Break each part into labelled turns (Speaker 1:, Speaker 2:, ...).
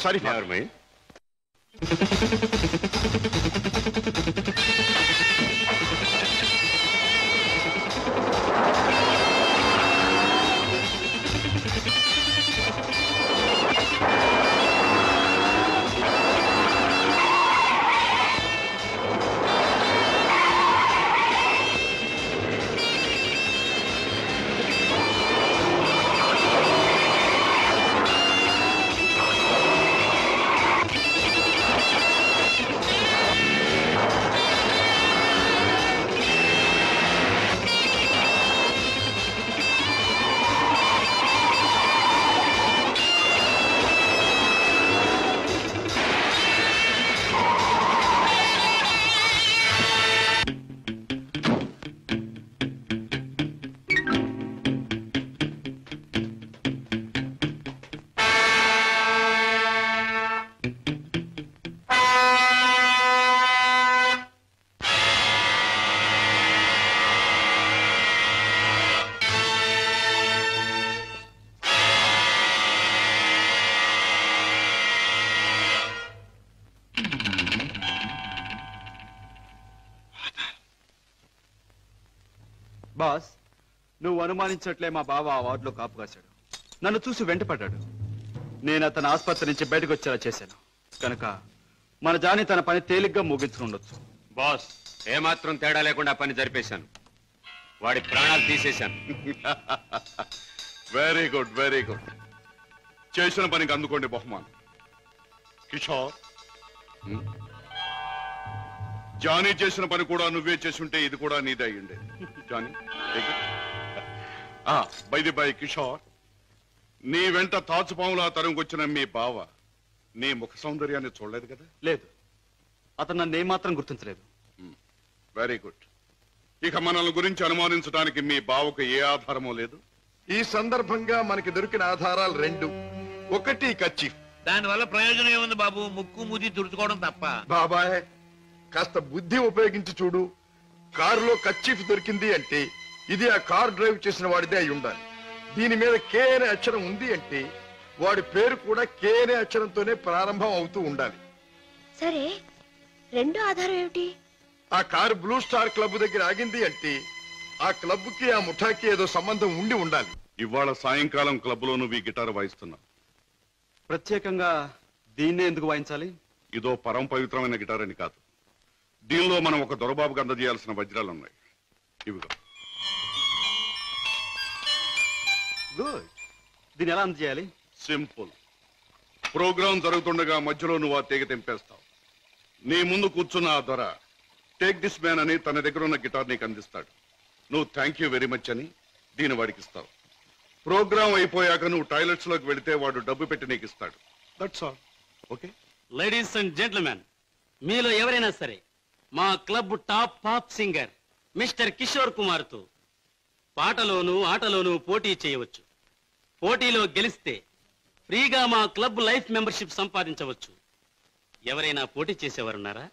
Speaker 1: Sorry
Speaker 2: boss, నువ్వు అనుమానించట్లే మా బావ ఆ వార్డులో కాపు కాశాడు. నన్ను చూసి వెంటపడ్డాడు. నేను అతను ఆసుపత్రి నుంచి బయటకు వచ్చేలా చేశాను కనుక మన జాని తన పని తేలిగ్గా ముగించుకుండొచ్చు.
Speaker 3: బాస్, ఏమాత్రం తేడా లేకుండా పని జరిపేశాను. వాడి ప్రాణాలు తీసేశాను.
Speaker 1: Very good, very good. చేసిన పనికి అందుకోండి బహుమానం. కిషోర్, జానీ చేసిన పని కూడా నువ్వే చేసుంటే ఇది కూడా నీదే అయ్యుండే. Johnny, by the by Kishore, నీ వెంట తాచుపాములా తరంగొచ్చిన మీ బావ నీ ముఖ సౌందర్యాన్ని చూడలేదు కదా?
Speaker 2: లేదు, అతను నన్ను ఏమాత్రం గుర్తించలేదు.
Speaker 1: Very good. ఇక మనల్ని గురించి అనుమానించడానికి మీ బావకు ఏ ఆధారమూ లేదు.
Speaker 4: ఈ సందర్భంగా మనకి దొరికిన ఆధారాలు రెండు. ఒకటి కర్చీఫ్.
Speaker 5: దానివల్ల ప్రయోజనం ఏముంది బాబు? ముక్కు మూతి తుడుచుకోవడం తప్ప.
Speaker 4: బాబాయ్, కాస్త బుద్ధి ఉపయోగించి చూడు. కారులో కర్చీఫ్ దొరికింది అంటే ఇది ఆ కార్ డ్రైవ్ చేసిన వాడిదే అయి ఉండాలి. దీని మీద కే అనే అక్షరం ఉంది అంటే వాడి పేరు కూడా కే అనే అక్షరంతోనే ప్రారంభం అవుతూ ఉండాలి.
Speaker 6: సరే, రెండో ఆధారం ఏమిటి?
Speaker 4: ఆ కారు బ్లూ స్టార్ క్లబ్ దగ్గర ఆగింది అంటే ఆ క్లబ్ కి ఆ ముఠాకి ఏదో సంబంధం ఉండి ఉండాలి.
Speaker 1: ఇవాళ సాయంకాలం క్లబ్ లో నువ్వు ఈ గిటార్ వాయిస్తున్నావు.
Speaker 2: ప్రత్యేకంగా దీన్నే ఎందుకు వాయించాలి?
Speaker 1: ఇదో పరమ పవిత్రమైన గిటార్ అని కాదు. దీనిలో మనం ఒక దొరబాబుకు అందజేయాల్సిన వజ్రాలున్నాయి. ఇవిగో.
Speaker 2: గుడ్. దీన్ని ఎలా అందజేయాలి?
Speaker 1: సింపుల్. ప్రోగ్రాం జరుగుతుండగా మధ్యలో నువ్వు ఆ తీగ తెంపేస్తావు. నీ ముందు కూర్చున్న ఆ దొర టేక్ దిస్ మ్యాన్ అని తన దగ్గర ఉన్న గిటార్ నీకు అందిస్తాడు. నువ్వు థ్యాంక్ యూ వెరీ మచ్ అని దీన్ని వాడికి ఇస్తావు. ప్రోగ్రాం అయిపోయాక నువ్వు టాయిలెట్స్ లోకి వెళితే వాడు డబ్బు పెట్టి నీకు ఇస్తాడు. That's all. Okay?
Speaker 7: Ladies and gentlemen, మీలో ఎవరైనా సరే మా club top pop singer mister Kishore Kumar తో పాటలోనూ ఆటలోనూ పోటీ చేయవచ్చు. పోటీలో గెలిస్తే ఫ్రీగా మా క్లబ్ లైఫ్ మెంబర్షిప్ సంపాదించవచ్చు. ఎవరైనా పోటీ చేసేవారున్నారా?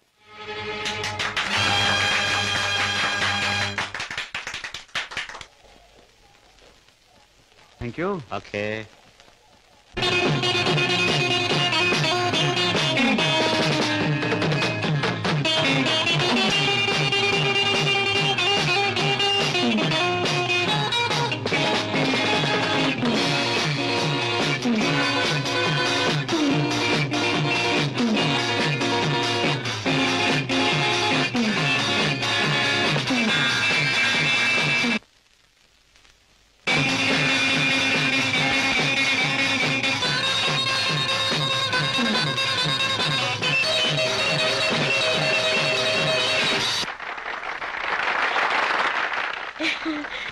Speaker 2: Thank you.
Speaker 3: ఓకే.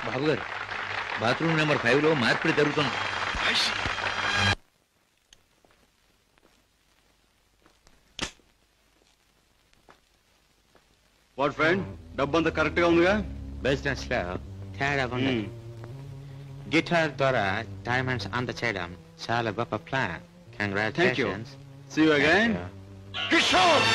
Speaker 5: బాబు గారు, బాత్రూమ్ నెంబర్ 5 లో మార్పిడి జరుగుతుంది.
Speaker 2: వాట్ ఫ్రెండ్, డబ్బంతా కరెక్ట్ గా ఉందిగా?
Speaker 8: బిజినెస్ లో తేడా ఉంది. గిటార్ ద్వారా డైమండ్స్ అందచేయడం చాలా గొప్ప plan. Congratulations.
Speaker 2: See you again.
Speaker 4: Kishore!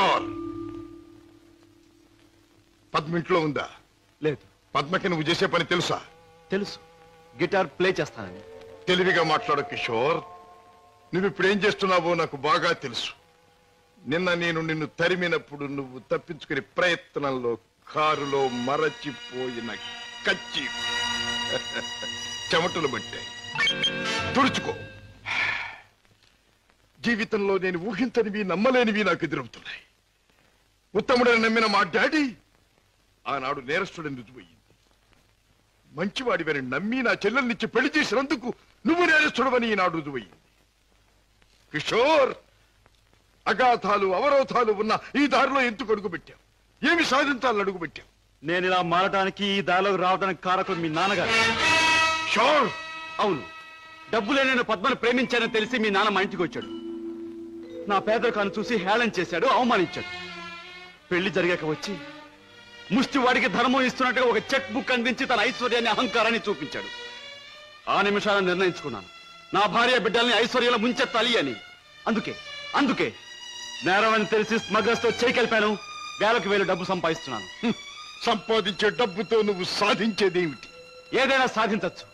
Speaker 4: Kishore, Padma ఇంట్లో ఉందా?
Speaker 2: లేదు.
Speaker 4: పద్మకి నువ్వు చేసే పని తెలుసా?
Speaker 2: తెలుసు, గిటార్ ప్లే చేస్తానని.
Speaker 4: తెలివిగా మాట్లాడు కిషోర్. నువ్వు ఇప్పుడు ఏం చేస్తున్నావో నాకు బాగా తెలుసు. నిన్న నేను నిన్ను తరిమినప్పుడు నువ్వు తప్పించుకునే ప్రయత్నంలో కారులో మరచిపోయిన కచ్చి చెమటలు పట్టాయి. తుడుచుకో. జీవితంలో నేను ఊహించనివి నమ్మలేనివి నాకు ఎదురవుతున్నాయి. ఉత్తముడని నమ్మిన మా డాడీ ఆనాడు నేరస్తుడని రుజువయ్యింది. మంచివాడివని నమ్మి నా చెల్లెల్నిచ్చి పెళ్లి చేసినందుకు నువ్వు నేరస్తుడవని ఈనాడు రుజువయ్యింది. కిషోర్, అగాధాలు అవరోధాలు ఉన్న ఈ దారిలో ఎందుకు అడుగు పెట్టావు? ఏమి సాధించాలని అడుగు పెట్టావు?
Speaker 2: నేను ఇలా మారడానికి, ఈ దారిలోకి రావడానికి కారకులు మీ నాన్నగారు.
Speaker 4: షోర్.
Speaker 2: అవును, డబ్బులే నేను పద్మను ప్రేమించానని తెలిసి మీ నాన్న మా ఇంటికి వచ్చాడు. నా పేదరికాన్ని చూసి హేళన చేశాడు, అవమానించాడు. పెళ్లి జరిగాక వచ్చి ముష్టి వాడికి ధర్మం ఇస్తున్నట్టుగా ఒక చెక్ బుక్ అందించి తన ఐశ్వర్యాన్ని, అహంకారాన్ని చూపించాడు. ఆ నిమిషాలను నిర్ణయించుకున్నాను, నా భార్య బిడ్డల్ని ఐశ్వర్యంలో ముంచెత్తాలి అని. అందుకే నేరం అని తెలిసి స్మగ్లర్స్ తో చేయి కలిపాను. వేలకు వేలు డబ్బు సంపాదిస్తున్నాను.
Speaker 4: సంపాదించే డబ్బుతో నువ్వు సాధించేదేమిటి?
Speaker 2: ఏదైనా సాధించచ్చు.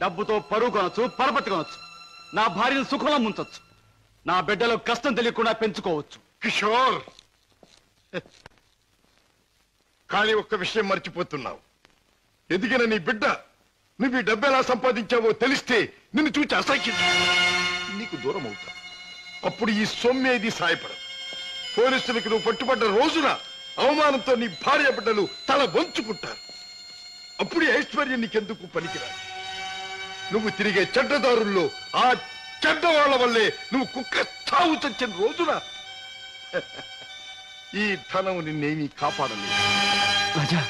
Speaker 2: డబ్బుతో పరువు కొనొచ్చు, పరపతి కొనొచ్చు, నా భార్యను సుఖంలో ముంచొచ్చు, నా బిడ్డలో కష్టం తెలియకుండా పెంచుకోవచ్చు.
Speaker 4: కిషోర్, కానీ ఒక్క విషయం మర్చిపోతున్నావు. ఎదిగిన నీ బిడ్డ నువ్వు ఈ డబ్బు ఎలా సంపాదించావో తెలిస్తే నిన్ను చూచి అసహ్యం నీకు దూరం అవుతా. అప్పుడు ఈ సొమ్మేది సాయపడదు. పోలీసులకు నువ్వు పట్టుబడ్డ రోజున అవమానంతో నీ భార్య బిడ్డలు తల వంచుకుంటారు. అప్పుడు ఈ ఐశ్వర్యం నీకెందుకు పనికిరాదు. నువ్వు తిరిగే చెడ్డదారుల్లో ఆ చెడ్డవాళ్ల వల్లే నువ్వు కుక్క చావు చచ్చిన రోజున ఈ ధనం నిన్నేమీ కాపాడలేదు.
Speaker 2: రాజా,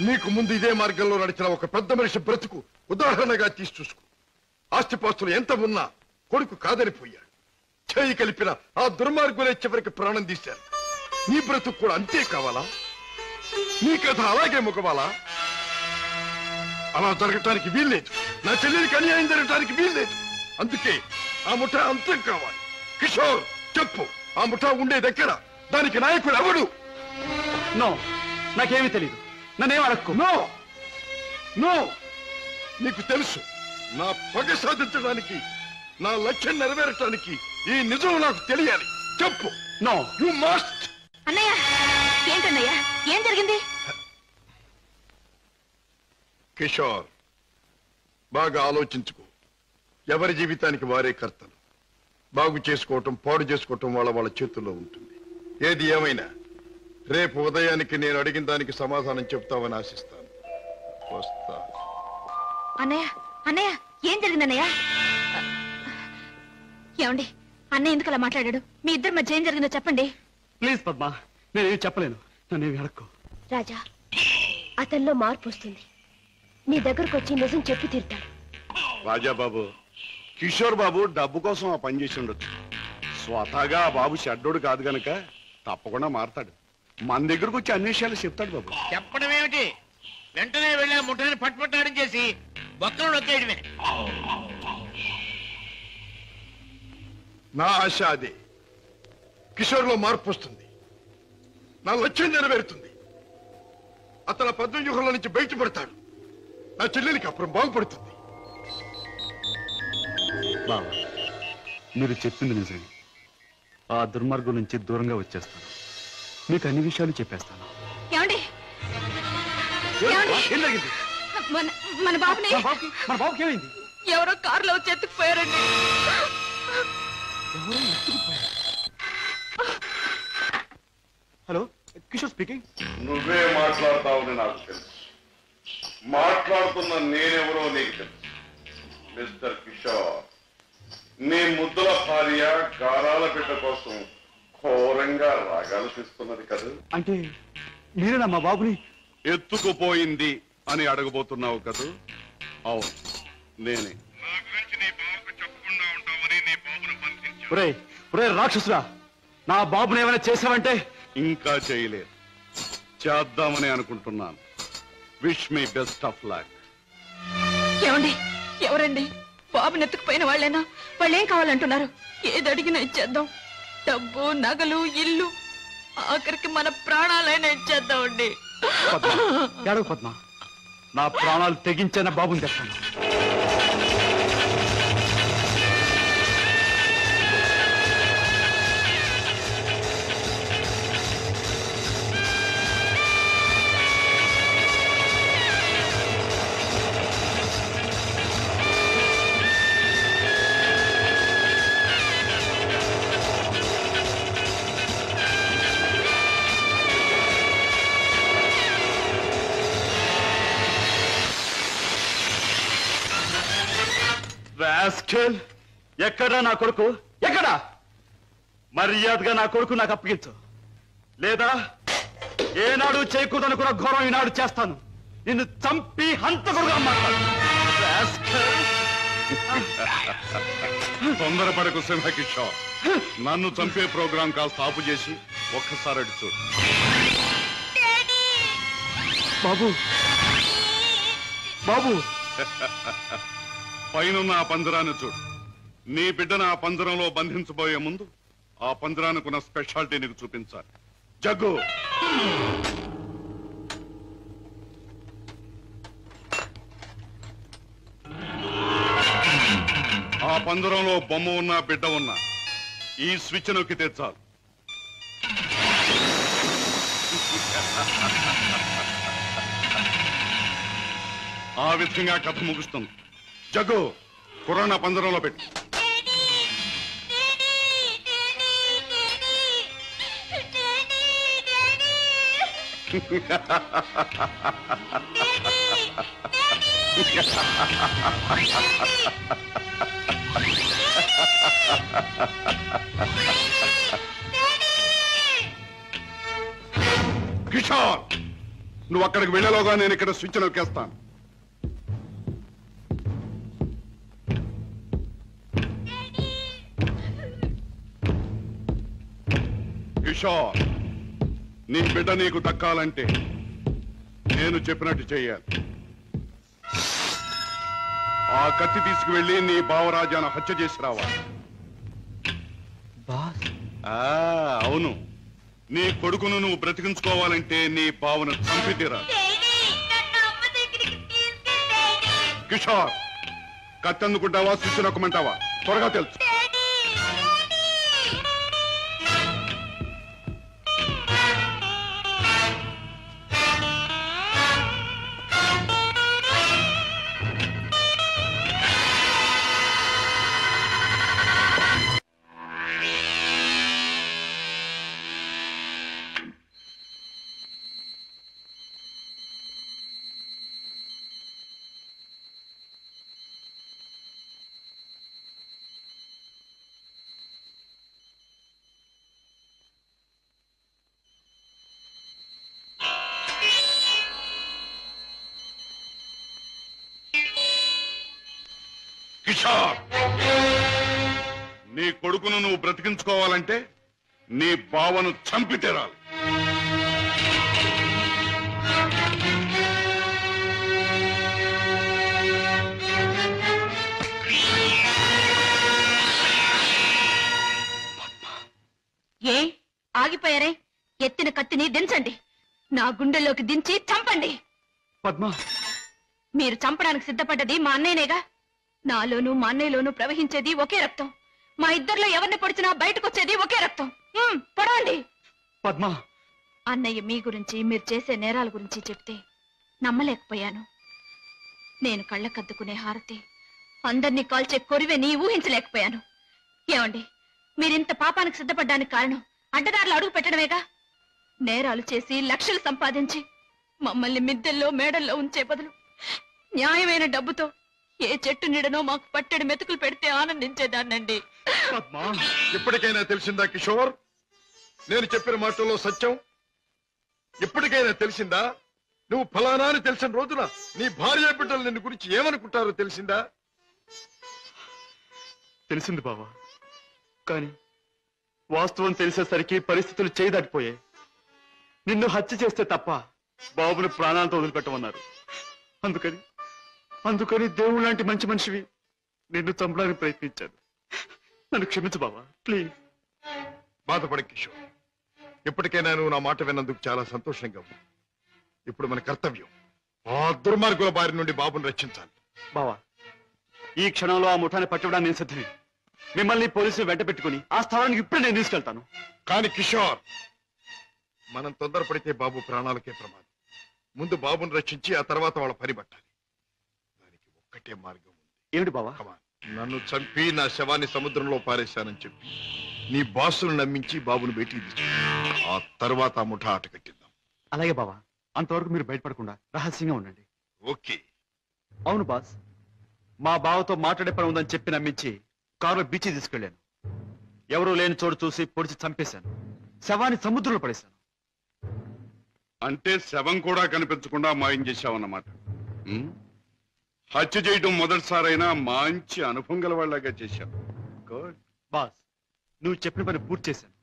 Speaker 4: నీకు ముందు ఇదే మార్గంలో నడిచిన ఒక పెద్ద మనిషి బ్రతుకు ఉదాహరణగా తీసి చూసుకో. ఆస్తిపాస్తులు ఎంత ఉన్నా కొడుకు కాదనిపోయాడు. చేయి కలిపిన ఆ దుర్మార్గులే చివరికి ప్రాణం తీశారు. నీ బ్రతుకు కూడా అంతే కావాలా? నీ కథ అలాగే ముగవాలా? అలా జరగటానికి వీల్లేదు. నా చెల్లెలికి అన్యాయం జరగటానికి వీల్లేదు. అందుకే ఆ ముఠా అంతం కావాలి. కిషోర్, చెప్పు, ఆ ముఠా ఉండేదెక్కడ? దానికి నాయకుడు ఎవడు?
Speaker 2: నో, నాకేమీ తెలియదు. నన్నేం అడక్కు.
Speaker 4: నో నో, నీకు తెలుసు. నా పగ సాధించడానికి, నా లక్ష్యం నెరవేరటానికి ఈ నిజం నాకు తెలియాలి. చెప్పు.
Speaker 2: No,
Speaker 4: you must.
Speaker 6: అన్నయ్య, ఏంటన్నయ్య, ఏం జరిగింది?
Speaker 4: కిషోర్, బాగా ఆలోచించుకో. ఎవరి జీవితానికి వారే కర్తలు. బాగు చేసుకోవటం, పాడు చేసుకోవటం వాళ్ళ చేతుల్లో ఉంటుంది. ఏది ఏమైనా రేపు ఉదయానికి నేను అడిగిన దానికి సమాధానం చెప్తావని ఆశిస్తాను. వస్తా.
Speaker 6: అన్నయ్య, ఏం జరిగిందన్నయ్య? ఏమండి, అన్నయ్య ఎందుకు అలా మాట్లాడాడు? మీ ఇద్దరి మధ్య ఏం జరిగిందో చెప్పండి.
Speaker 2: ప్లీజ్ పద్మ, నేనేమి చెప్పలేను. నన్నేమి అడక్కు.
Speaker 6: రాజా, అతనిలో మార్పు వస్తుంది. నీ దగ్గరకు వచ్చి నిజం చెప్పి తీరుతాడు.
Speaker 1: రాజాబాబు, కిషోర్ బాబు డబ్బు కోసం ఆ పని చేసి ఉండొచ్చు. స్వతహాగా ఆ బాబు షడ్డోడు కాదు గనక తప్పకుండా మారతాడు. మన దగ్గరకు వచ్చి అన్ని విషయాలు చెప్తాడు బాబు.
Speaker 9: చెప్పడం ఏమిటి? వెంటనే వెళ్ళి ఆ ముఠాన్ని పట్టుపట్టాడం చేసి బొక్కలు నొక్కేయడమే.
Speaker 4: నా ఆశ అదే. కిషోర్లో మార్పు వస్తుంది. నా లక్ష్యం నెరవేరుతుంది. అతను పద్మవ్యూహంలో నుంచి బయటపడతాడు. నా చెల్లెలికి అప్పుడు బాగుపడుతుంది.
Speaker 2: బాబా, మీరు చెప్పింది నిజమే. ఆ దుర్మార్గం నుంచి దూరంగా వచ్చేస్తాను. మీకు అన్ని విషయాలు చెప్పేస్తాను.
Speaker 6: ఏమండి,
Speaker 2: ఏం జరిగింది?
Speaker 6: మన బాబుని
Speaker 2: మన బాబుకి ఏమైంది?
Speaker 6: ఎవరో కారులో వచ్చి ఎత్తుకుపోయారండి.
Speaker 2: Hello, Kishore speaking.
Speaker 1: నువ్వే మాట్లాడతావని నాకు తెలుసు. మాట్లాడుతున్న నేనెవరో నీకు తెలుసు. మిస్టర్ కిషోర్, నీ ముద్దుల భార్య గారాల బిడ్డ కోసం ఘోరంగా రాగాలు తీస్తున్నది కదా.
Speaker 2: అంటే మీరేనా మా బాబుని
Speaker 1: ఎత్తుకుపోయింది అని అడగబోతున్నావు కదూ? అవును, నేనే.
Speaker 2: ఒరే రాక్షసురా, నా బాబుని ఏమైనా చేసావంటే?
Speaker 1: ఇంకా చేయలేదు, చేద్దామని అనుకుంటున్నాను. Wish me best of luck.
Speaker 6: ఏమండి, ఎవరండి? బాబుని ఎత్తుకుపోయిన వాళ్ళేనా? వాళ్ళేం కావాలంటున్నారు? ఏది అడిగినా ఇచ్చేద్దాం. డబ్బు, నగలు, ఇల్లు
Speaker 10: ఆఖరికి మన ప్రాణాలైనా ఇచ్చేద్దామండి.
Speaker 2: ఏడవ పద్మ, నా ప్రాణాలు తెగించిన బాబుని తెస్తాను. రాస్కెల్, ఎక్కడా నా కొడుకు? ఎక్కడా? మర్యాదగా నా కొడుకు నాకు అప్పగించు, లేదా ఏనాడు చేయకూడదనుకున్న ఘోరం ఈనాడు చేస్తాను. నిన్ను చంపి హంతకుడుగా మాట్లాడు.
Speaker 1: తొందరపడకు సింహకిషోర్. నన్ను చంపే ప్రోగ్రాం కాస్త ఆపు చేసి ఒక్కసారి అడి చూడు.
Speaker 2: బాబు, బాబు,
Speaker 1: పైనున్న ఆ పంజరాన్ని చూడు. నీ బిడ్డను ఆ పంజరంలో బంధించబోయే ముందు ఆ పంజరానికున్న స్పెషాలిటీ నీకు చూపించాలి. జగ్గు, ఆ పంజరంలో బొమ్మ ఉన్నా బిడ్డ ఉన్నా ఈ స్విచ్ నొక్కితే చాలు. ఆ విధంగా కథ ముగుస్తుంది. జగ్గు, కుర్రాన్ని పంజరంలో పెట్టు. కిషోర్, నువ్వు అక్కడికి వెళ్ళలోగా నేను ఇక్కడ స్విచ్ నొక్కేస్తాను. కిషోర్, నీ బిడ్డ నీకు దక్కాలంటే నేను చెప్పినట్టు చెయ్యాలి. ఆ కత్తి తీసుకువెళ్ళి నీ భావరాజాను హత్య చేసి రావాలి. అవును, నీ కొడుకును నువ్వు బ్రతికించుకోవాలంటే నీ బావను చంపి తీరాలి. కిషోర్, కత్తి అందుకుంటావా స్విచ్ నొక్కమంటావా? త్వరగా తెలుసు. కిషోర్, నీ కొడుకును నువ్వు బ్రతికించుకోవాలంటే నీ బావను చంపి తీరాలి.
Speaker 10: ఏ ఆగిపోయారే? ఎత్తిన కత్తిని దించండి. నా గుండెల్లోకి దించి చంపండి.
Speaker 2: పద్మ,
Speaker 10: మీరు చంపడానికి సిద్ధపడ్డది మా అన్నయ్యనేగా. నాలోనూ మా అన్నయ్యలోనూ ప్రవహించేది ఒకే రక్తం. మా ఇద్దరిలో ఎవరిని పొడిచినా బయటకు వచ్చేది ఒకే రక్తం. పొడవండి.
Speaker 2: పద్మ,
Speaker 10: అన్నయ్య మీ గురించి, మీరు చేసే నేరాల గురించి చెప్తే నమ్మలేకపోయాను. నేను కళ్ళకద్దుకునే హారతి, అందరినీ కాల్చే కొరివెని ఊహించలేకపోయాను. ఏమండి, మీరింత పాపానికి సిద్ధపడ్డానికి కారణం అడ్డదారులు అడుగు పెట్టడమేగా. నేరాలు చేసి లక్షలు సంపాదించి మమ్మల్ని మిద్దెల్లో మేడల్లో ఉంచే బదులు న్యాయమైన డబ్బుతో ఏ చెట్టు నీడనో మాకు పట్టెడు మెతుకులు పెడితే ఆనందించేదాన్నండి.
Speaker 4: ఇప్పటికైనా తెలిసిందా కిషోర్? నేను చెప్పిన మాటల్లో సత్యం ఇప్పటికైనా తెలిసిందా? నువ్వు ఫలానా అని తెలిసిన రోజున నీ భార్య బిడ్డలు నిన్ను గురించి ఏమనుకుంటారో తెలిసిందా?
Speaker 2: తెలిసింది బావా, కానీ వాస్తవం తెలిసేసరికి పరిస్థితులు చేయదాటిపోయాయి. నిన్ను హత్య చేస్తే తప్ప బాబుని ప్రాణాలతో వదిలిపెట్టమన్నారు. అందుకని దేవుడు లాంటి మంచి మనిషివి నిన్ను చంపడానికి ప్రయత్నించాను. నన్ను క్షమించు బావా, ప్లీజ్.
Speaker 4: బాధపడ కిషోర్, ఇప్పటికైనా నువ్వు నా మాట విన్నందుకు చాలా సంతోషంగా ఉంది. ఇప్పుడు మన కర్తవ్యం ఆ దుర్మార్గుల బారి నుండి బాబుని రక్షించాలి.
Speaker 2: బావా, ఈ క్షణంలో ఆ ముఠాన్ని పట్టుకోవడానికి నేను సిద్ధమే. మిమ్మల్ని పోలీసులు వెంట పెట్టుకుని ఆ స్థానానికి ఇప్పుడే నేను తీసుకెళ్తాను.
Speaker 4: కానీ కిషోర్, మనం తొందరపడితే బాబు ప్రాణాలకే ప్రమాదం. ముందు బాబుని రక్షించి ఆ తర్వాత వాళ్ళ పని పట్టాలి. దానికి ఒక్కటే మార్గం ఉంది.
Speaker 2: ఏమిటి బావా?
Speaker 4: నన్ను చంపి నా శవాన్ని సముద్రంలో పారేశానని చెప్పి నీ బాసును నమ్మించి బాబును బయటికి తెచ్చు. ఆ తర్వాత ఆ ముఠా ఆట కట్టిద్దాం.
Speaker 2: అలాగే బావా, అంతవరకు మీరు బయటపడకుండా రహస్యంగా ఉండండి.
Speaker 4: ఓకే.
Speaker 2: అవును బాస్, మా బావతో మాట్లాడే పని ఉందని చెప్పి నమ్మించి కారులో బీచ్ తీసుకెళ్లాను. ఎవరూ లేని చోటు చూసి పొడిచి చంపేశాను. శవాన్ని సముద్రంలో పడేశాను.
Speaker 1: అంటే శవం కూడా కనిపించకుండా మాయం చేశావన్నమాట. హత్య చేయడం మొదటిసారైనా మంచి అనుభవం గల వాళ్ళగా చేశావు. గుడ్.
Speaker 2: బాస్, నువ్వు చెప్పిన పని పూర్తి చేశాను.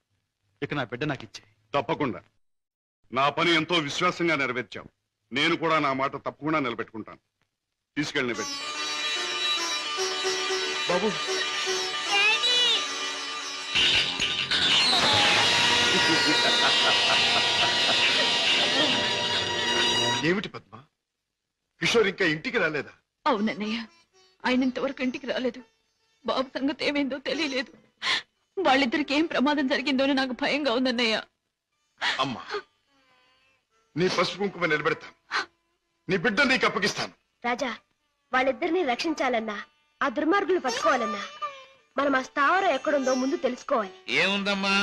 Speaker 2: ఇక నా బిడ్డ నాకు ఇచ్చే.
Speaker 1: తప్పకుండా. నా పని ఎంతో విశ్వాసంగా నెరవేర్చావు. నేను కూడా నా మాట తప్పకుండా నిలబెట్టుకుంటాను. తీసుకెళ్ళి పెట్టి
Speaker 2: బాబు.
Speaker 4: ఏమిటి పద్మ, కిషోర్ ఇంకా ఇంటికి రాలేదా?
Speaker 10: అవునన్నయ్య, ఆయన ఇంతవరకు ఇంటికి రాలేదు. బాబు సంగతి ఏమైందో తెలియలేదు. వాళ్ళిద్దరికి ఏం ప్రమాదం జరిగిందో నాకు భయంగా ఉందన్నయ్య.
Speaker 4: అమ్మా, నీ పసుపు కుంకుమ నిలబెడతాను. నీ బిడ్డ నీకు అప్పగిస్తాను.
Speaker 6: రాజా, వాళ్ళిద్దరిని రక్షించాలన్నా, ఆ దుర్మార్గులు పట్టుకోవాలన్నా మనం ఆ స్థావరం ఎక్కడుందో ముందు తెలుసుకోవాలి.
Speaker 9: ఏముందమ్మా,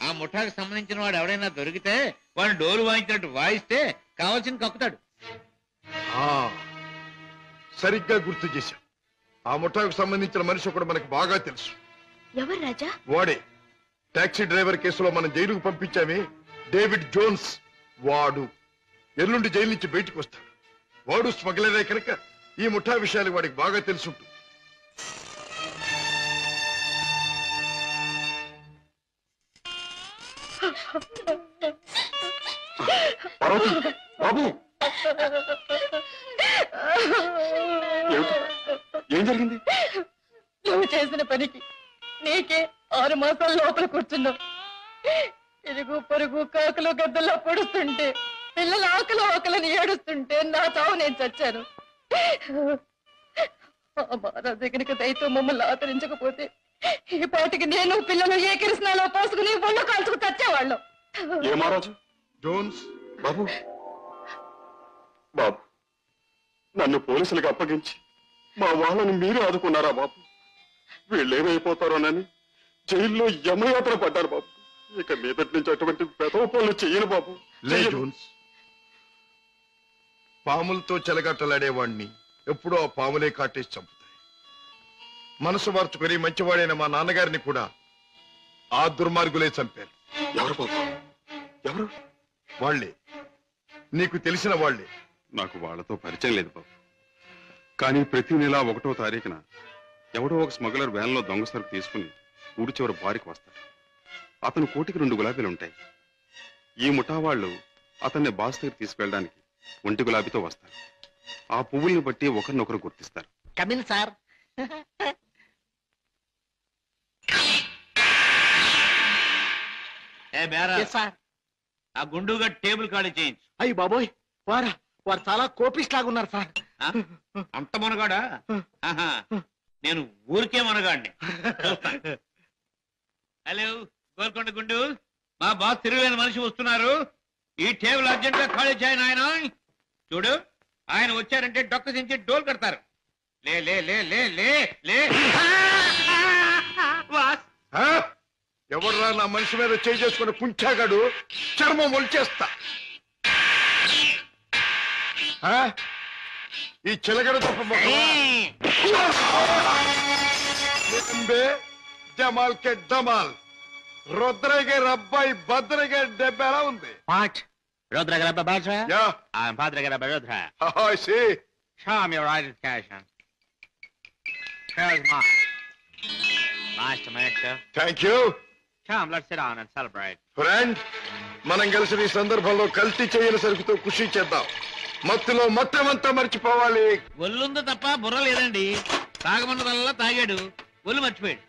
Speaker 9: ఆ ముఠాకు సంబంధించిన వాడు ఎవడైనా దొరికితే వాడు డోలు వాయించినట్టు వాయిస్తే కావాల్సిన కక్కుతాడు.
Speaker 4: సరిగ్గా గుర్తు చేశాం. ఆ ముఠాకు సంబంధించిన మనిషి ఒకడు మనకు బాగా తెలుసు.
Speaker 6: ఎవరు రాజా?
Speaker 4: వాడే టాక్సీ డ్రైవర్ కేసులో మనం జైలుకు పంపించామే, డేవిడ్ జోన్స్. వాడు ఎల్లుండి జైలు నుంచి బయటకు వస్తాడు. వాడు స్మగ్లరే కనుక ఈ ముఠా విషయాలు వాడికి బాగా తెలుసుంటుంది.
Speaker 2: బాబు, ఏం జరిగింది?
Speaker 11: నువ్వు చేసిన పనికి నీకే 6 మాసాల లోపల కూర్చున్నావు. ఇరుగు పొరుగు కాకులు గద్దల్లో పొడుస్తుంటే, పిల్లల ఆకలని ఏడుస్తుంటే నా చావు నేను చచ్చాను. మహారాజు కనుక దయతో మమ్మల్ని ఆదరించకపోతే ఈ పాటికి నేను పిల్లలు ఏ కిరసనాలో పోసుకుని ఒళ్ళు కాల్చుకు చచ్చేవాళ్ళం.
Speaker 1: ఏ మహారాజు?
Speaker 4: జోన్స్
Speaker 1: బాబు, బాబు, నన్ను పోలీసులకు అప్పగించి మా వాళ్ళని మీరే ఆదుకున్నారా బాబు? వీళ్ళేమైపోతారోనని జైల్లో యమయాత్ర పడ్డారు బాబు. ఇక మీదటి నుంచి అటువంటి పెదవ పనులు చెయ్యను బాబు.
Speaker 4: లే జోన్స్, పాములతో చెలగట్టలాడేవాణ్ణి ఎప్పుడూ ఆ పాములే కాటేసి చంపుతాయి. మనసు మార్చుకొని మంచివాడైన మా నాన్నగారిని కూడా ఆ దుర్మార్గులే చంపారు.
Speaker 1: ఎవరు బాబు? ఎవరు?
Speaker 4: వాళ్లే, నీకు తెలిసిన వాళ్లే.
Speaker 1: నాకు వాళ్ళతో పరిచయం లేదు బాబు. కానీ ప్రతి నెల 1వ తారీఖున ఎవడో ఒక స్మగ్లర్ వ్యాన్లో దొంగ సరుకు తీసుకుని ఊడి చివరి బారికి వస్తాడు. అతను కోటికి 2 గులాబీలు ఉంటాయి. ఈ ముఠా వాళ్ళు అతన్ని బాస్ దగ్గర తీసుకెళ్ళడానికి 1 గులాబీతో వస్తారు. ఆ పువ్వుల్ని బట్టి ఒకరినొకరు గుర్తిస్తారు.
Speaker 9: Come in sir. ఆ గుండుగా టేబుల్ ఖాళీ చేయించు.
Speaker 7: అయ్యి బాబోయ్, వారు చాలా కోపిస్ట్ లాగా ఉన్నారు సార్.
Speaker 9: అంత మనగాడా? నేను ఊరికే మనగాడిని. హలో గోల్కొండ గుండు, మా బాస్ తిరుగులేని మనిషి వస్తున్నారు. ఈ టేబుల్ అర్జెంట్ గా ఖాళీ చేయను. ఆయన చూడు, ఆయన వచ్చారంటే డొక్క దించి డోల్ కడతారు. లే లే లే లే లే లే.
Speaker 4: ఎవర్రా నా మనిషి మీద చేయి చేసుకుని పుంచాగాడు? చర్మం ఒలిచేస్తా. ఈ చిలగడ తప్ప జమాల్ కే డమాల్. రుద్రగే రబ్బాయి భద్రగే డెబ్బ ఎలా ఉంది?
Speaker 8: Rodra Badra?
Speaker 4: Yeah.
Speaker 8: I'm Padre Rodra.
Speaker 4: I see.
Speaker 8: Show me your identification. Here's mine. Nice to meet you.
Speaker 4: Thank you.
Speaker 8: Come, let's sit down and celebrate.
Speaker 4: Friend, మనం కలిసి ఈ సందర్భంలో కల్తీ చేయని సరుకుతో ఖుషి చేద్దాం. మత్తులో మొత్తమంతా మర్చిపోవాలి.
Speaker 9: ఒళ్ళుందో తప్ప బుర్ర లేదండి. తాగమన్నదల్లా తాగాడు, ఒళ్ళు మర్చిపోయాడు.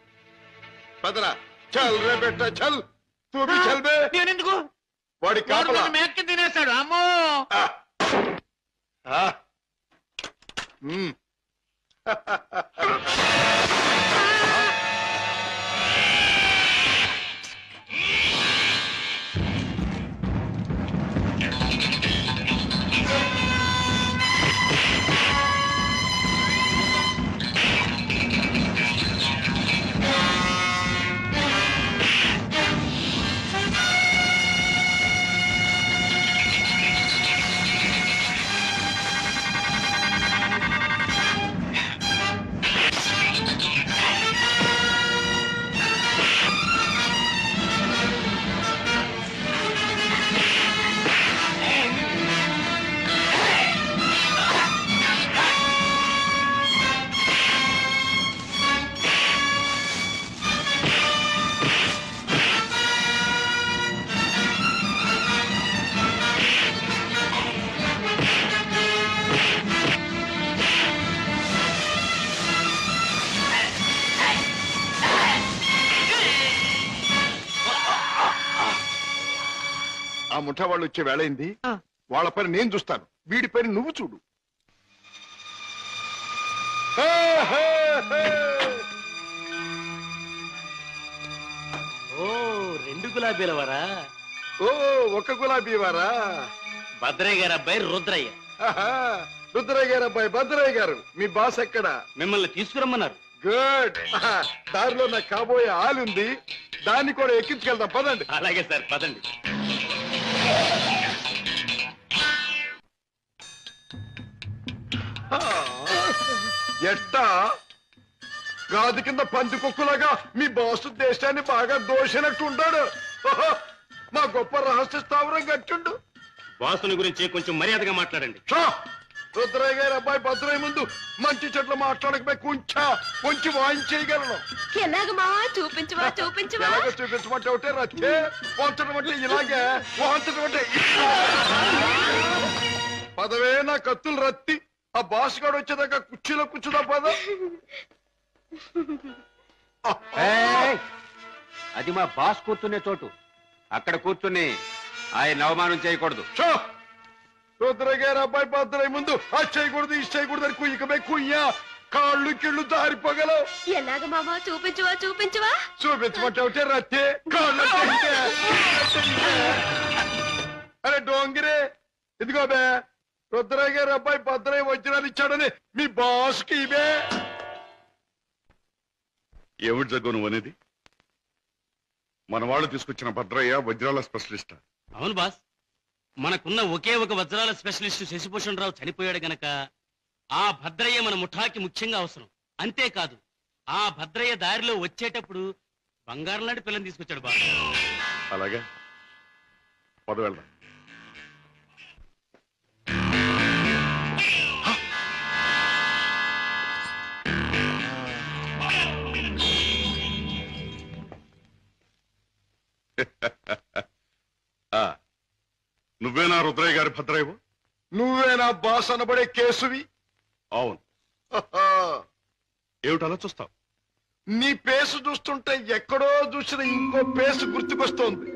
Speaker 4: పదరా, చల్ రే బెట్ట చల్. తూ భీ చల్ బే.
Speaker 9: నేనెందుకు?
Speaker 4: వాడి కాపలా
Speaker 9: మేక్కి తినేస్తాడు అమ్మో.
Speaker 4: ఆ ముఠా వాళ్ళు వచ్చే వేళైంది. వాళ్ళ పని నేను చూస్తాను, వీడి పని నువ్వు చూడు.
Speaker 7: ఓ 2 గులాబీల వారా?
Speaker 4: ఓ ఒక గులాబీ వారా?
Speaker 7: భద్రయ్య గారు అబ్బాయి రుద్రయ్య.
Speaker 4: రుద్రయ్య గారు అబ్బాయి భద్రయ్య గారు. మీ బాస్ ఎక్కడ?
Speaker 7: మిమ్మల్ని తీసుకురమ్మన్నారు.
Speaker 4: గుడ్. దారిలో నా కాబోయే ఆలుంది, దాన్ని కూడా ఎక్కించుకెళ్దాం, పదండి.
Speaker 7: అలాగే సార్, పదండి.
Speaker 4: ఎట్టా గాది కింద పంది కుక్కులాగా మీ బాసు దేశాన్ని బాగా దోషినట్టు ఉంటాడు. మా గొప్ప రహస్య స్థావరం కట్టిండు.
Speaker 7: బాసుని గురించి కొంచెం మర్యాదగా మాట్లాడండి.
Speaker 4: రుద్రయ్య గారి అబ్బాయి భద్రయ్య ముందు మంచి చెట్లు మాట్లాడకపోయి కొంచెం వాయించేయగలను.
Speaker 6: ఎలాగ మావా? చూపించవా చూపించవా?
Speaker 4: ఎలాగ చూపించమంటే ఒకటే రచ్చే, వంచడం అంటే ఇలాగే, వాంచడం అంటే పదవే నా కత్తులు రత్తి. ఆ బాస్ గారు వచ్చేదాకా కుర్చీలో కూర్చున్నా పద.
Speaker 3: అది మా బాస్ కూర్చునే చోటు. అక్కడ కూర్చుని ఆయన అవమానం చేయకూడదు.
Speaker 4: రుద్రయ్య గారి అబ్బాయి భద్రయ్య ముందు అది చేయకూడదు, ఇది చేయకూడదు అని కుయ్యకమే కుయ్యా, కాళ్ళు కిళ్ళు జారిపోగలవు.
Speaker 6: ఎలాగ మావా? చూపించవా చూపించవా?
Speaker 4: చూపించమంటే ఒకటే రత్తే, కాళ్ళు అరే డోంగిరే, ఇదిగో బే రుద్రయ్య గారి అబ్బాయి భద్రయ్య వజ్రాలు ఇచ్చాడని మీ బాస్ కి ఇవే.
Speaker 1: ఏమిటి జగ్గు నువ్వు అనేది? మన వాళ్ళు తీసుకొచ్చిన భద్రయ్య వజ్రాల స్పెషలిస్ట్.
Speaker 7: అవును బాస్, మనకున్న ఒకే ఒక వజ్రాల స్పెషలిస్ట్ శశిభూషణ్ రావు చనిపోయాడు గనక ఆ భద్రయ్య మన ముఠాకి ముఖ్యంగా అవసరం. అంతేకాదు, ఆ భద్రయ్య దారిలో వచ్చేటప్పుడు బంగారం లాంటి పిల్లని తీసుకొచ్చాడు బాస్.
Speaker 1: అలాగే పద వెళ్దాం. నువ్వేనా రుద్రయ్య గారి భద్రయ్యవు?
Speaker 4: నువ్వేనా బాస్ అనబడే కేసువి?
Speaker 1: అవును. ఏమిటి అలా చూస్తావు?
Speaker 4: నీ పేసు చూస్తుంటే ఎక్కడో చూసిన ఇంకో పేసు గుర్తుకొస్తోంది.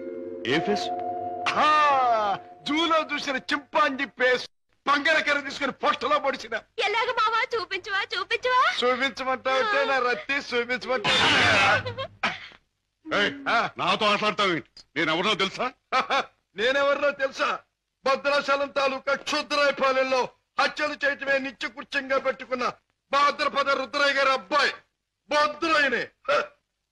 Speaker 1: ఏ ఫేస్?
Speaker 4: జూలో చూసిన చింపాంజీ పేసు, పంగడకర తీసుకుని పొట్టలో పొడిచిన.
Speaker 6: ఎలాగ మావా? చూపించవా చూపించవా?
Speaker 4: చూపించమంటావుంటే నా రత్తి చూపించమంటా.
Speaker 1: నాతో మాట్లాడతావు? నేనెవరో తెలుసా?
Speaker 4: నేనెవరినో తెలుసా? భద్రాచలం తాలూకా క్షుద్రాయపాలెంలో హత్యలు చేయటమే నిత్యకృత్యంగా పెట్టుకున్న భాద్రపద రుద్రయ్య గారి అబ్బాయి భద్రయ్యనే.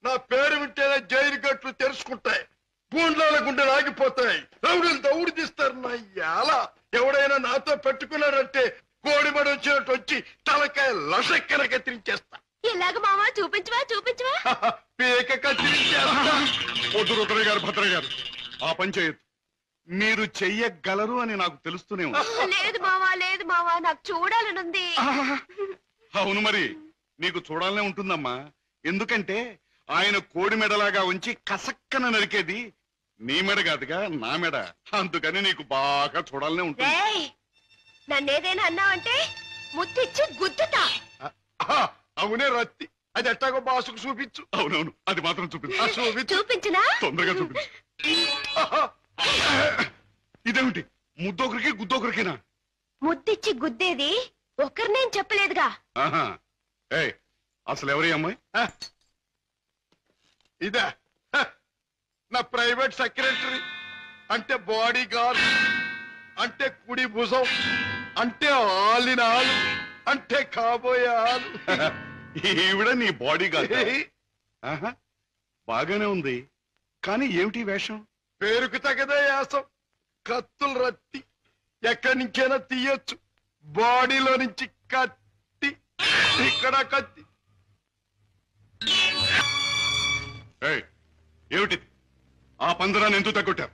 Speaker 4: నా పేరు వింటేనే జైలు గట్లు తెరుచుకుంటాయి, గూండ్లాల గుండెలు ఆగిపోతాయి, రౌడీలు దౌడు తీస్తారు. నా యాల ఎవడైనా నాతో పెట్టుకున్నాడంటే కోడిమడి వచ్చినట్టు వచ్చి తలకాయ లసక్కన కత్తిరించేస్తా.
Speaker 6: ఎలాగ మావా? చూపించవా చూపించవా?
Speaker 4: పీక కత్తిరించేస్తా.
Speaker 1: వద్దు రుద్రయ్య గారు, భద్రయ్య గారు, ఆ పని చేయొద్దు. మీరు చెయ్యగలరు అని నాకు తెలుస్తూనే ఉంది.
Speaker 6: లేదు మావా, లేదు మావా, నాకు చూడాలనుంది.
Speaker 1: అవును, మరి నీకు చూడాలనే ఉంటుందమ్మా. ఎందుకంటే ఆయన కోడి మెడలాగా ఉంచి కసక్కన నరికేది నీ మెడ కాదుగా, నా మెడ. అందుకని నీకు బాగా చూడాలనే ఉంటుంది.
Speaker 6: నన్నేదైనా అన్నావంటే ముత్తిచ్చి గుద్దుతా.
Speaker 4: అవునే రత్తి, అది ఎట్టాగో బాసుకు చూపించు.
Speaker 1: అవునవును, అది మాత్రం చూపించు.
Speaker 6: చూపించినా?
Speaker 1: తొందరగా చూపించు. ఇదేమిటి ముద్దొకరికి గుద్దొకరికినా?
Speaker 6: ముద్దిచ్చి గుద్దేది ఒకరినేం చెప్పలేదుగా.
Speaker 1: ఆహా. ఏయ్, అసలు ఎవరి అమ్మాయి?
Speaker 4: ఇదా నా ప్రైవేట్ సెక్రటరీ, అంటే బాడీ గార్డ్, అంటే కుడి భుజం, అంటే ఆలిన ఆలు, అంటే కాబోయే ఆలు.
Speaker 1: ఈవిడ నీ బాడీ గార్డ్? ఆహా, బాగానే ఉంది. కానీ ఏమిటి వేషం?
Speaker 4: పేరుకు తగదే యాసం. కత్తులు రత్తి ఎక్కడి నుంచైనా తీయొచ్చు. బాడీలో నుంచి కత్తి, ఇక్కడ కత్తి.
Speaker 1: ఏయ్, ఏమిటి ఆ పందరాన్ని ఎందుకు తగ్గొట్టారు?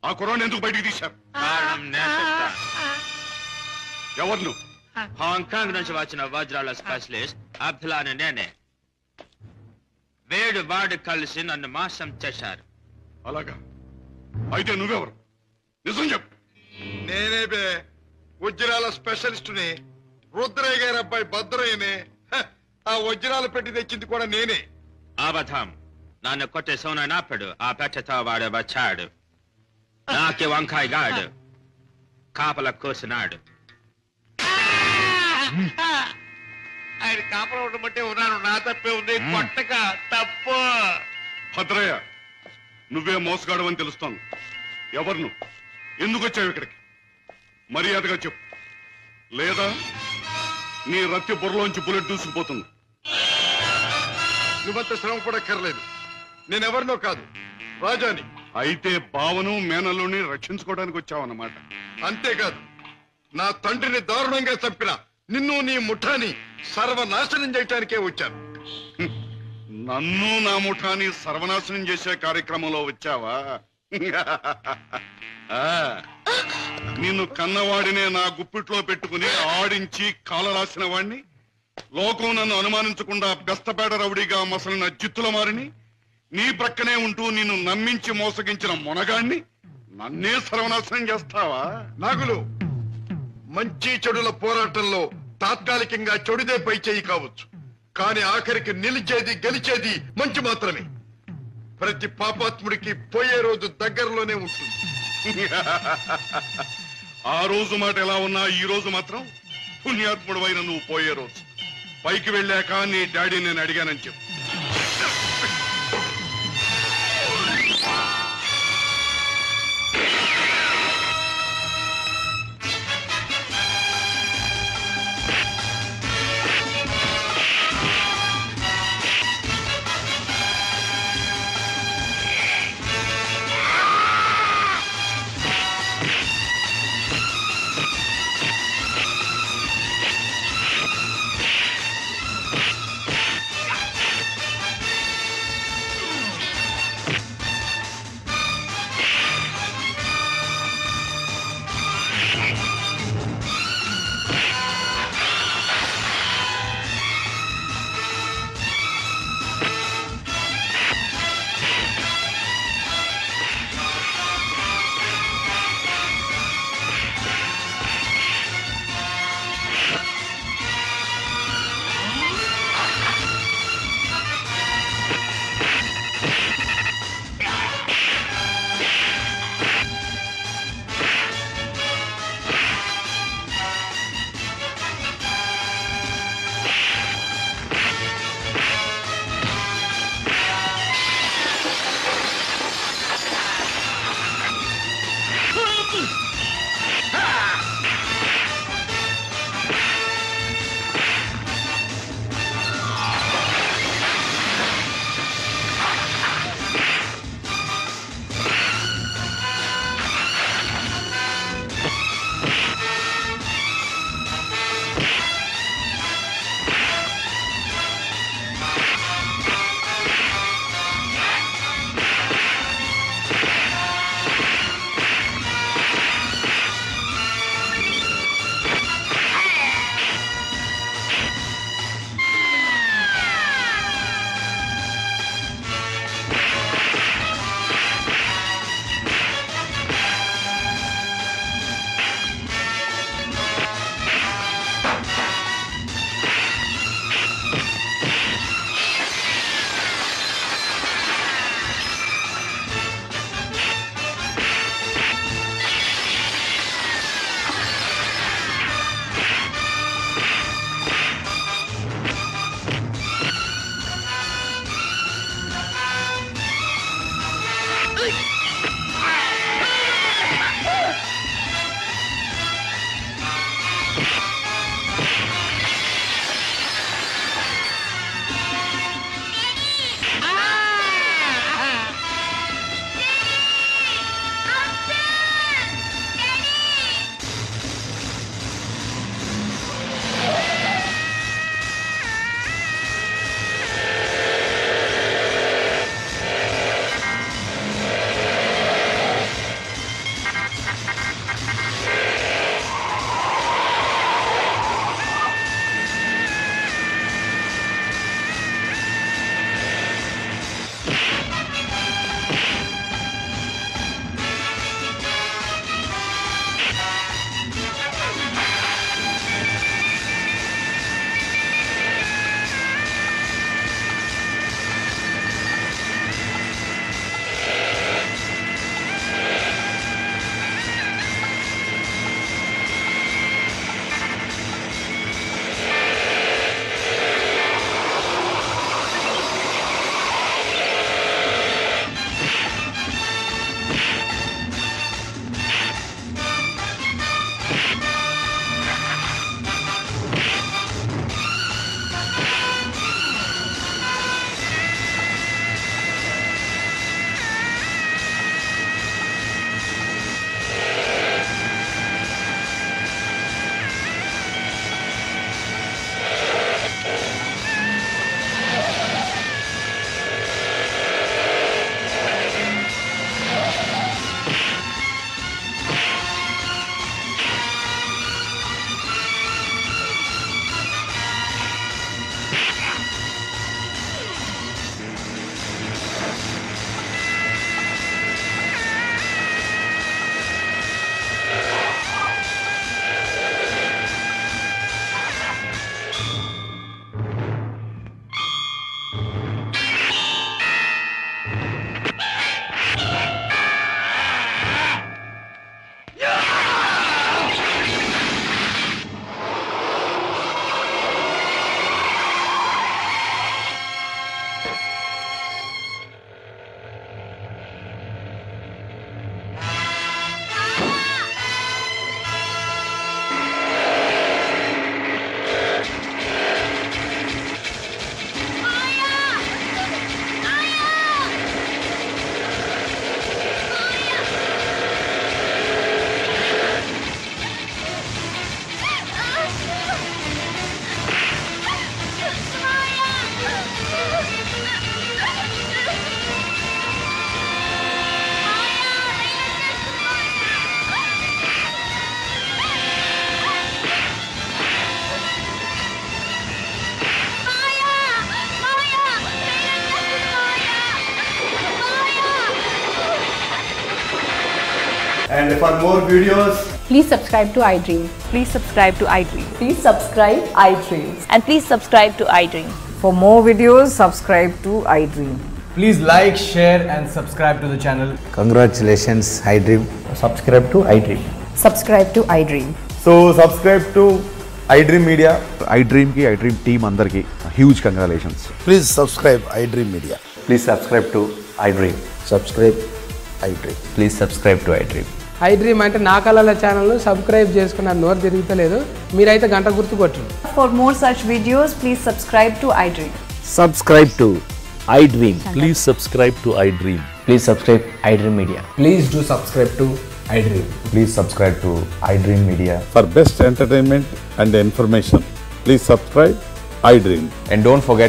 Speaker 1: ఆ కుర్రాన్ని ఎందుకు బయటికి తీశారు?
Speaker 8: కారణం నేను చెప్తా.
Speaker 1: ఎవరు నువ్వు?
Speaker 8: హాంకాంగ్ నుంచి వచ్చిన వజ్రాల స్పెషలిస్ట్ అబ్దుల్లాని నేనే. వేడు వాడు కలిసి నన్ను మోసం చేశారు.
Speaker 1: అలాగా? అయితే నువ్వెవరు? నిజం చెప్పు.
Speaker 4: నేనే బే, వజ్రాల స్పెషలిస్టుని. రుద్రయ్య గారి అబ్బాయి భద్రయ్యనే. ఆ వజ్రాలు పెట్టి తెచ్చింది కూడా నేనే.
Speaker 8: అబద్ధం. నన్ను కొట్టే సోనాడు ఆ పెట్టతో వాడు వచ్చాడు. నాకి వంకాయ గాడు కాపల కూసినాడు. ఆయన కాపలా ఉండమంటే ఉన్నాను. నా తప్పే ఉంది. కొట్టక తప్పు.
Speaker 1: భద్రయ్య, నువ్వే మోసగాడవని తెలుస్తోంది. ఎవరు నువ్వు? ఎందుకు వచ్చావు ఇక్కడికి? మర్యాదగా చెప్పు, లేదా నీ రత్తి బుర్రలోంచి బుల్లెట్ దూసుకుపోతుంది.
Speaker 4: నువ్వంత శ్రమ పడక్కర్లేదు. నేనెవరినో కాదు, రాజాని.
Speaker 1: అయితే బావను మేనల్లుని రక్షించుకోవడానికి వచ్చావన్నమాట.
Speaker 4: అంతేకాదు, నా తండ్రిని దారుణంగా చంపిన నిన్ను నీ ముఠాని సర్వనాశనం చేయటానికే వచ్చాను.
Speaker 1: నన్ను నా ముఠాని సర్వనాశనం చేసే కార్యక్రమంలో వచ్చావా? నిన్ను కన్నవాడినే నా గుప్పిట్లో పెట్టుకుని ఆడించి కాలరాసిన వాడిని, లోకం నన్ను అనుమానించకుండా బెస్తపేట రౌడీగా మసలిన జిత్తుల మారిని, నీ ప్రక్కనే ఉంటూ నిన్ను నమ్మించి మోసగించిన మొనగాణ్ణి నన్నే సర్వనాశనం చేస్తావా?
Speaker 4: నాగులు, మంచి చెడుల పోరాటంలో తాత్కాలికంగా చెడుదే పై చేయి కావచ్చు, కానీ ఆఖరికి నిలిచేది గెలిచేది మంచి మాత్రమే. ప్రతి పాపాత్ముడికి పోయే రోజు దగ్గరలోనే ఉంటుంది.
Speaker 1: ఆ రోజు మాట ఎలా ఉన్నా ఈ రోజు మాత్రం పుణ్యాత్ముడు అయిన నువ్వు పోయే రోజు. పైకి వెళ్ళాక నీ డాడీ నేను అడిగానని చెప్పు.
Speaker 2: And for more videos,
Speaker 11: Please subscribe to iDream.
Speaker 12: Please subscribe to iDream.
Speaker 11: Please subscribe iDream.
Speaker 12: And please subscribe to iDream.
Speaker 11: For more videos, subscribe to iDream.
Speaker 2: please like, share and subscribe to the channel.
Speaker 5: Congratulations, iDream. Subscribe to iDream.
Speaker 11: Subscribe to iDream.
Speaker 2: So subscribe to iDream Media.
Speaker 1: iDream కి iDream team అందరికి huge congratulations.
Speaker 4: Please subscribe iDream media.
Speaker 5: Please subscribe to iDream. Subscribe iDream. Please subscribe to iDream.
Speaker 11: iDream అంటే నా కళల channel subscribe చేసుకున్న నోరు తిరుగుతలేదు. మీరైతే గంట గుర్తు కొట్టండి.
Speaker 12: For more such videos, please subscribe to iDream.
Speaker 5: Subscribe to iDream.
Speaker 13: Please subscribe to iDream.
Speaker 5: Please subscribe iDream Media.
Speaker 2: Please do subscribe to iDream.
Speaker 5: Please subscribe to iDream Media.
Speaker 1: For best entertainment and information please subscribe iDream.
Speaker 5: And don't forget